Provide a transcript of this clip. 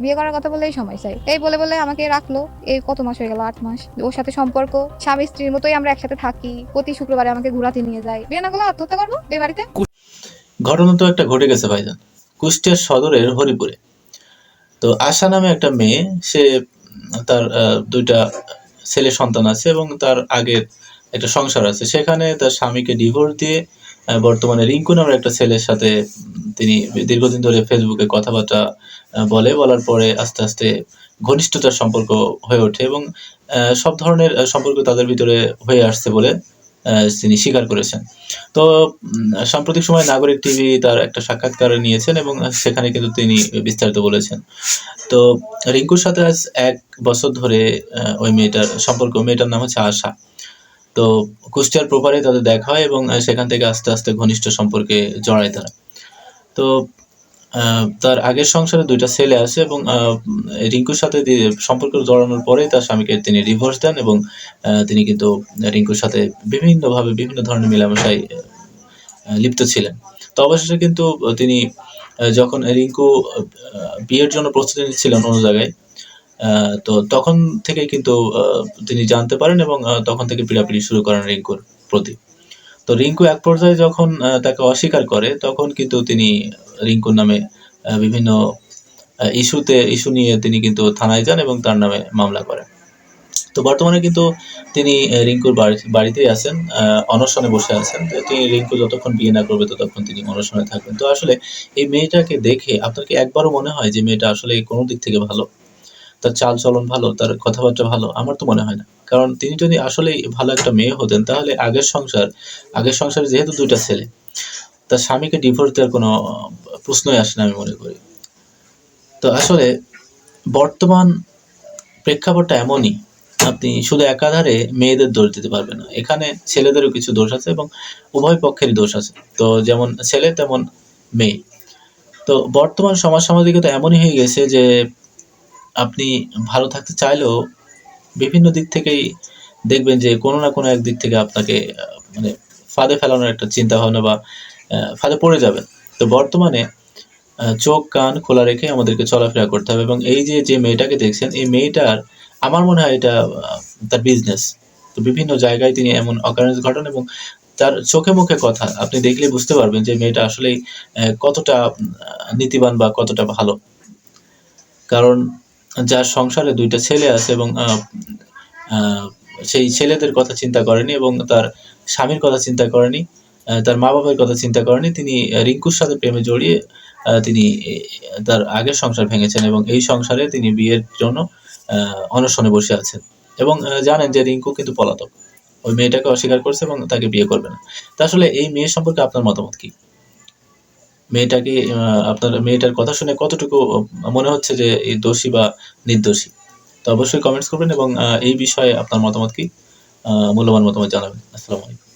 বিয়ে করার কথা বলেই সময় চাই, এই বলে বলে আমাকে রাখলো। এই কত মাস হয়ে গেল, 8 মাস ওর সাথে সম্পর্ক, স্বামী স্ত্রীর মতোই আমরা একসাথে থাকি, প্রতি শুক্রবারে আমাকে ঘোরাতে নিয়ে যায়। বিয়ে না করলে আত্মহত্যা করবো এই বাড়িতে। ঘটনা তো একটা ঘটে গেছে ভাইজান, কুষ্টিয়া সদরের হরিপুরে। তো আশা নামে একটা মেয়ে, সে তার দুইটা ছেলে সন্তান আছে এবং তার আগের একটা সংসার আছে, সেখানে তার স্বামীকে ডিভোর্স দিয়ে বর্তমানে রিঙ্কু নামের একটা ছেলের সাথে তিনি দীর্ঘদিন ধরে ফেসবুকে কথাবার্তা বলার পরে আস্তে আস্তে ঘনিষ্ঠতার সম্পর্ক হয়ে ওঠে এবং সব ধরনের সম্পর্ক তাদের ভিতরে হয়ে আসছে বলে তিনি স্বীকার করেছেন। তো সাম্প্রতিক সময়ে নাগরিক টিভি তার একটা সাক্ষাৎকার নিয়েছেন এবং সেখানে কিন্তু তিনি বিস্তারিত বলেছেন। তো রিঙ্কুর সাথে আজ ১ বছর ধরে ওই মেয়েটার নাম হচ্ছে আশা। তো কুষ্টিয়ার প্রপারে তাদের দেখা হয় এবং সেখান থেকে আস্তে আস্তে ঘনিষ্ঠ সম্পর্কে জড়ায় তারা। তো তার আগের সংসারে ২ টা ছেলে আছে এবং রিঙ্কুর সাথে সম্পর্ক জড়ানোর পরেই তার স্বামীকে তিনি ডিভোর্স দেন এবং তিনি কিন্তু রিঙ্কুর সাথে বিভিন্নভাবে বিভিন্ন ধরনের মেলামেশায় লিপ্ত ছিলেন। তো অবশেষে কিন্তু তিনি যখন রিঙ্কু বিয়ের জন্য প্রস্তুতি নিচ্ছিলেন অন্য জায়গায়, তো তখন থেকেই কিন্তু তিনি জানতে পারেন এবং তখন থেকে পিড়াপিড়ি শুরু করেন রিঙ্কুর প্রতি। তো রিঙ্কু এক পর্যায়ে যখন তাকে অস্বীকার করে, তখন কিন্তু তিনি রিঙ্কুর নামে বিভিন্ন ইস্যু নিয়ে তিনি কিন্তু থানায় যান এবং তার নামে মামলা করেন। তো বর্তমানে কিন্তু তিনি রিঙ্কুর বাড়িতেই আছেন, অনশনে বসে আছেন। তো তিনি রিঙ্কু যতক্ষণ বিয়ে না করবে ততক্ষণ তিনি অনশনে থাকবেন। তো আসলে এই মেয়েটাকে দেখে আপনার কি একবারও মনে হয় যে মেয়েটা আসলে কোনো দিক থেকে ভালো? তার চালচলন ভালো, তার কথাবার্তা ভালো? আমার তো মনে হয় না। কারণ তিনি যদি আসলেই ভালো একটা মেয়ে হতেন তাহলে আগের সংসারে যেহেতু ২ টা ছেলে, তার স্বামীকে ডিভোর্স দেওয়ার কোনো প্রশ্নই আসে না আমি মনে করি। তো আসলে বর্তমান প্রেক্ষাপটটা এমনই, আপনি শুধু একাধারে মেয়েদের দোষ দিতে পারবেন না। এখানে ছেলেদেরও কিছু দোষ আছে এবং উভয় পক্ষেরই দোষ আছে। তো যেমন ছেলে তেমন মেয়ে। তো বর্তমান সমাজ-সামাজিকতা এমনই হয়ে গেছে যে আপনি ভালো থাকতে চাইলেও বিভিন্ন দিক থেকেই দেখবেন যে কোনো না কোনো একদিক থেকে আপনাকে মানে ফাঁদে ফেলানোর একটা চিন্তাভাবনা বা ফাঁদে পড়ে যাবেন। তো বর্তমানে চোখ কান খোলা রেখে আমাদেরকে চলাফেরা করতে হবে এবং এই যে মেয়েটাকে দেখছেন, এই মেয়েটার আমার মনে হয় এটা তার বিজনেস। তো বিভিন্ন জায়গায় তিনি এমন occurrence ঘটান এবং তার চোখে মুখে কথা আপনি দেখলেই বুঝতে পারবেন যে মেয়েটা আসলেই কতটা নীতিবান বা কতটা ভালো। কারণ যার সংসারে ২ টা ছেলে আছে এবং আ সেই ছেলেদের কথা চিন্তা করেনি এবং তার স্বামীর কথা চিন্তা করেনি, তার মা-বাবার কথা চিন্তা করেনি। তিনি রিঙ্কুর সাথে প্রেমে জড়িয়ে তিনি তার আগের সংসার ভেঙেছেন এবং এই সংসারে তিনি বিয়ের জন্য আ অনশনে বসে আছেন এবং জানেন যে রিঙ্কু কিন্তু পলাতক। ওই মেয়েটাকে অস্বীকার করছে এবং তাকে বিয়ে করবে না। তো আসলে এই মেয়ে সম্পর্কে আপনার মতামত কি? মেয়েটাকে আপনার মেয়েটার কথা শুনে কতটুকু মনে হচ্ছে যে এই দোষী বা নির্দোষী? তো অবশ্যই কমেন্টস করবেন এবং এই বিষয়ে আপনার মতামত কি? মূল্যবান মতামত জানাবেন। আসসালামু আলাইকুম।